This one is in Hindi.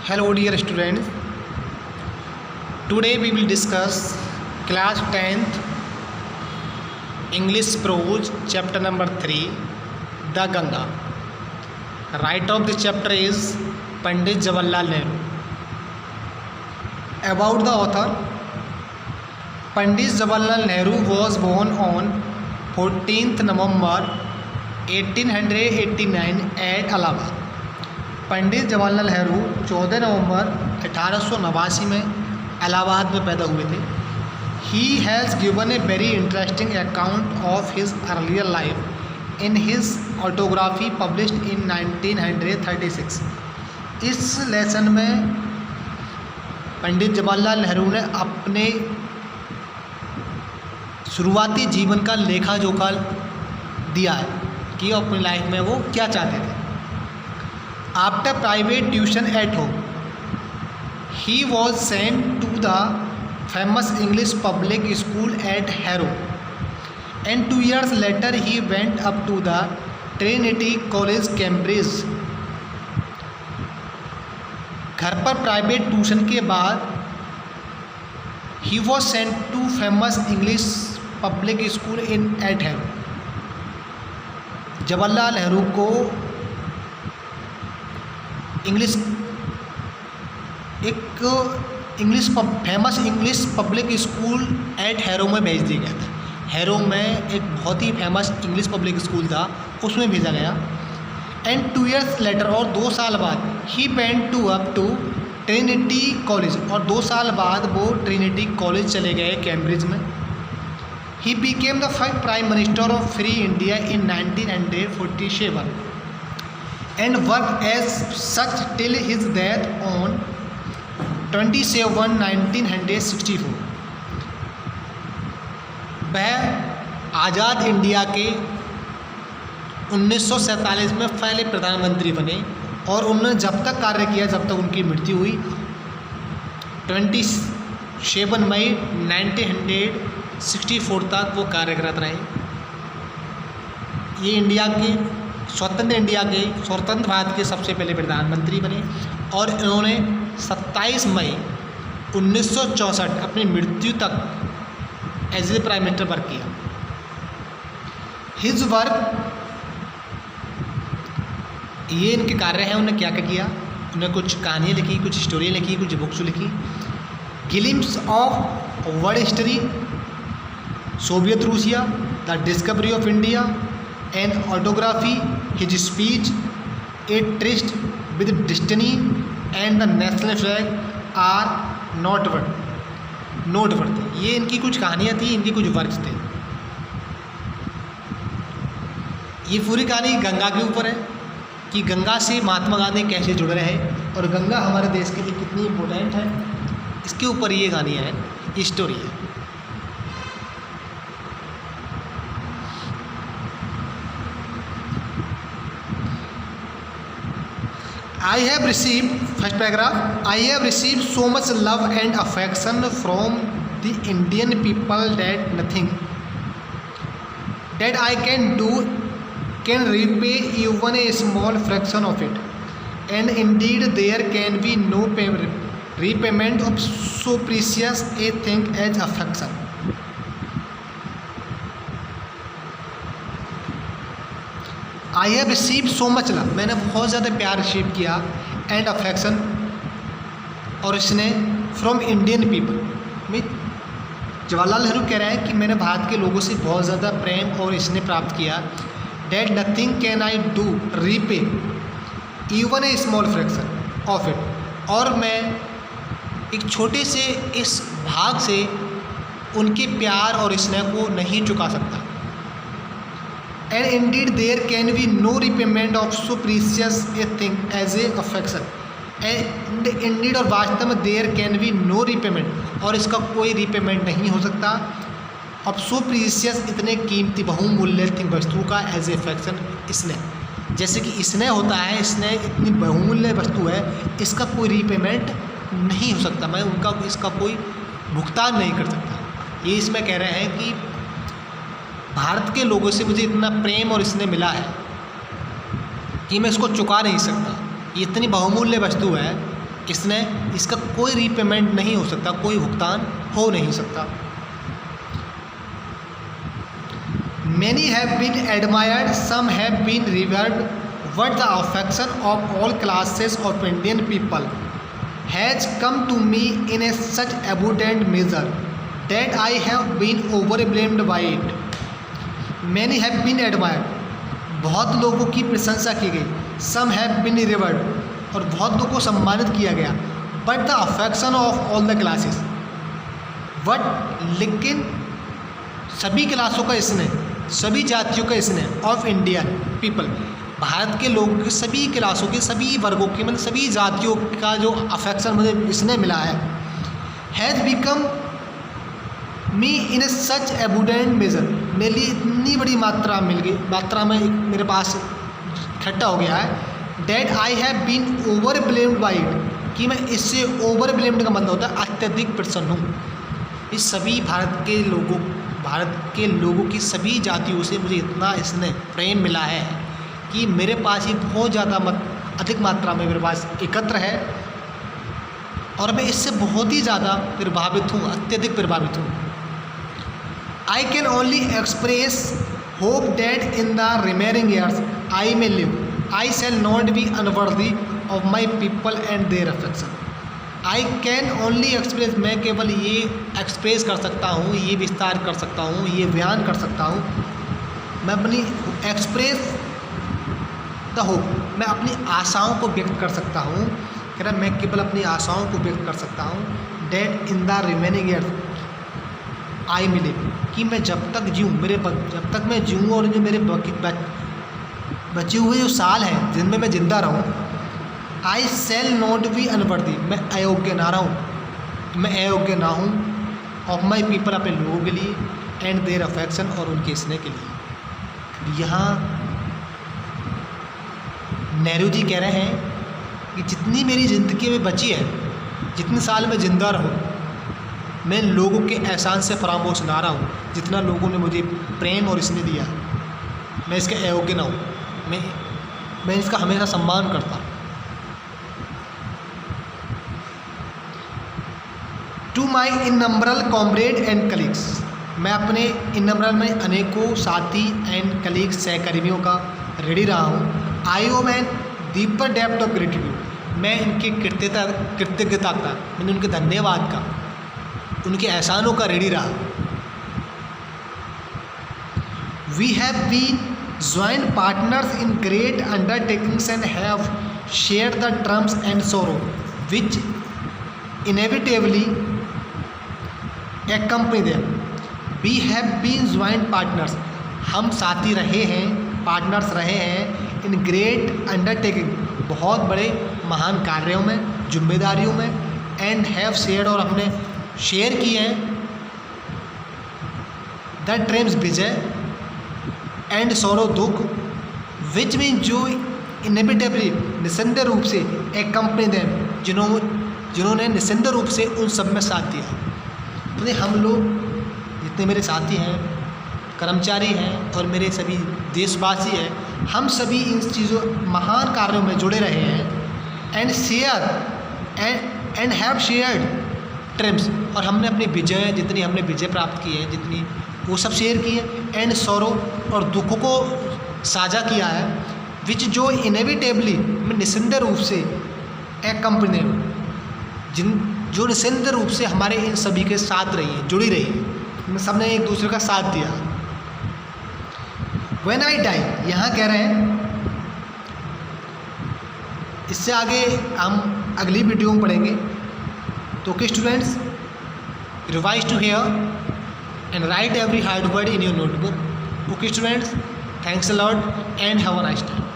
Hello dear students, today we will discuss class 10th English prose chapter number 3 The Ganga. Writer of this chapter is Pandit Jawaharlal Nehru. About the author, Pandit Jawaharlal Nehru was born on 14th November 1889 at Allahabad. Pandit Jawaharlal Nehru 14 नवंबर 1889 में इलाहाबाद में पैदा हुए थे. He has given a very interesting account of his earlier life in his autography published in 1936. इस लेसन में पंडित जवाहरलाल नेहरू ने अपने शुरुआती जीवन का लेखा जोखा दिया है कि अपनी लाइफ में वो क्या चाहते थे. After private tuition at home, he was sent to the famous English public school at Harrow, and 2 years later he went up to the Trinity College, Cambridge. घर पर प्राइवेट ट्यूशन के बाद he was sent to famous English public school in at Harrow. Jawaharlal Nehru को famous English public school eight harrow में भेज दिया गया था. हैरो में एक बहुत ही फेमस इंग्लिश पब्लिक स्कूल था, उसमें भेजा गया. एंड 2 years लेटर, और 2 साल बाद ही went up to Trinity College, और 2 साल बाद वो ट्रिनिटी कॉलेज चले गए कैम्ब्रिज में. He became the first prime minister of free India in 1947 and worked as such till his death on 27 1964. वह आज़ाद इंडिया के 1947 में पहले प्रधानमंत्री बने, और उन्होंने जब तक कार्य किया जब तक उनकी मृत्यु हुई. 27 मई 1964 तक वो कार्यरत रहे. ये इंडिया के स्वतंत्र भारत के सबसे पहले प्रधानमंत्री बने, और इन्होंने 27 मई 1964 अपनी मृत्यु तक as a prime minister work किया. हिज वर्क, ये इनके कार्य हैं. उन्होंने क्या क्या किया, उन्होंने कुछ कहानियाँ लिखी, कुछ स्टोरियाँ लिखी, कुछ बुक्स लिखी. Glimpse of world history, Soviet Russia, the discovery of India, an autography, his speech, A Tryst with Destiny, and the national flag are noteworthy. ये इनकी कुछ कहानियाँ थी, इनके कुछ वर्क्स थे. ये पूरी कहानी गंगा के ऊपर है कि गंगा से महात्मा गांधी कैसे जुड़ रहे हैं और गंगा हमारे देश के लिए कितनी इम्पोर्टेंट है. इसके ऊपर ये कहानियाँ हैं, ये स्टोरी है. I have received, first paragraph, I have received so much love and affection from the Indian people that nothing that I can do can repay even a small fraction of it, and indeed there can be no repayment of so precious a thing as affection. I have receive so much love, मैंने बहुत ज़्यादा प्यार रिसीव किया, एंड अफेक्शन, और इसने from Indian people. Jawaharlal Nehru कह रहे हैं कि मैंने भारत के लोगों से बहुत ज़्यादा प्रेम और इसने प्राप्त किया. That nothing can I do repay even a small fraction of it, और मैं एक छोटे से इस भाग से उनके प्यार और स्नेह को नहीं चुका सकता. And indeed there can be no repayment of so precious a thing as a affection. And indeed, और वास्तव में there can be no repayment, और इसका कोई repayment नहीं हो सकता अब so precious, इतने कीमती बहुमूल्य थिंग वस्तु का as a affection. स्नेह, जैसे कि स्नेह होता है, स्नेह इतनी बहुमूल्य वस्तु है, इसका कोई repayment नहीं हो सकता, मैं उनका इसका कोई भुगतान नहीं कर सकता. ये इसमें कह रहे हैं कि भारत के लोगों से मुझे इतना प्रेम और स्नेह मिला है कि मैं इसको चुका नहीं सकता. ये इतनी बहुमूल्य वस्तु है इसका कोई रीपेमेंट नहीं हो सकता, कोई भुगतान हो नहीं सकता। Many have been admired, some have been revered, but the affection of all classes of Indian people has come to me in a such abundant measure that I have been overwhelmed by it. Many have been admired, बहुत लोगों की प्रशंसा की गई। Some have been revered, और बहुत लोगों को सम्मानित किया गया। But the affection of all the classes, लेकिन सभी क्लासों का स्नेह, सभी जातियों का स्नेह ऑफ इंडियन पीपल, भारत के लोगों के सभी क्लासों के, सभी वर्गों के, मतलब सभी जातियों का जो अफेक्शन मुझे स्नेह मिला है, has become me in a such abundant measure, मेरे लिए इतनी बड़ी मात्रा मिल गई, मात्रा में मेरे पास इकट्ठा हो गया है। That I have been overwhelmed by it, कि मैं इससे ओवरब्लेम्ड का मतलब होता है अत्यधिक प्रसन्न हूँ। इस सभी भारत के लोगों की सभी जातियों से मुझे इतना स्नेह प्रेम मिला है कि मेरे पास ये बहुत ज़्यादा अधिक मात्रा में मेरे पास एकत्र है, और मैं इससे बहुत ही ज़्यादा प्रभावित हूँ, अत्यधिक प्रभावित हूँ। I can only express hope that in the remaining years I may live I shall not be unworthy of my people and their affection. I can only express, मैं केवल ये एक्सप्रेस कर सकता हूँ, ये विस्तार कर सकता हूँ, ये बयान कर सकता हूँ, मैं अपनी एक्सप्रेस द होप, मैं अपनी आशाओं को व्यक्त कर सकता हूँ, कह रहा मैं केवल अपनी आशाओं को व्यक्त कर सकता हूँ। That in the remaining years आई मिले, कि मैं जब तक जीऊँ, जब तक मैं जीऊँ और जो मेरे बचे हुए जो साल हैं जिनमें मैं ज़िंदा रहूँ, आई सेल नॉट बी अनवर्दी, मैं अयोग्य ना रहूँ, मैं अयोग्य ना हूँ, ऑफ माई पीपल, अपने लोगों के लिए, एंड देयर अफेक्शन, और उनके स्नेह के लिए। यहाँ नेहरू जी कह रहे हैं कि जितनी मेरी ज़िंदगी में बची है, जितने साल मैं ज़िंदा रहूँ, मैं लोगों के एहसान से फरामोश ना रहा हूँ। जितना लोगों ने मुझे प्रेम और स्नेह दिया, मैं इसके अयोग्य ना हूँ, मैं इसका हमेशा सम्मान करता हूँ। To my innumerable comrade and colleagues, मैं अपने इनम्बरल में अनेकों साथी एंड कलीग्स, सहकर्मियों का ऋणी रहा हूँ। I owe man deeper depth of gratitude, मैं इनकी कृतज्ञता का, मैंने उनके धन्यवाद का, उनके एहसानों का ऋणी रहा। We have been joint partners in great undertakings and have share the triumphs and sorrow which inevitably accompany them. We have been joint partners, हम साथी रहे हैं, पार्टनर्स रहे हैं, इन ग्रेट अंडरटेकिंग, बहुत बड़े महान कार्यों में, जिम्मेदारियों में, एंड हैव शेयर्ड, और हमने शेयर किए हैं, द ट्रेम्स विजय एंड सोरो दुख, विच मीन जो इनएविटेबली निसंदेह रूप से एक कंपनी देम, जिन्होंने निसंदेह रूप से उन सब में साथ दिया। तो हम लोग जितने मेरे साथी हैं, कर्मचारी हैं और मेरे सभी देशवासी हैं, हम सभी इन चीज़ों महान कार्यों में जुड़े रहे हैं, and share and have shared TRIMS, और हमने अपनी विजय, जितनी हमने विजय प्राप्त की है, जितनी वो सब शेयर की है, एंड सौरो, और दुखों को साझा किया है, विच जो इनेविटेबली निसंदेह रूप से एक कंपनी जो निसंदेह रूप से हमारे इन सभी के साथ रही है, जुड़ी रही है, सबने एक दूसरे का साथ दिया। व्हेन आई डाई, यहाँ कह रहे हैं, इससे आगे हम अगली वीडियो में पढ़ेंगे। तो okay students, revise to here and write every hard word in your notebook. Okay students, thanks a lot and have a nice time.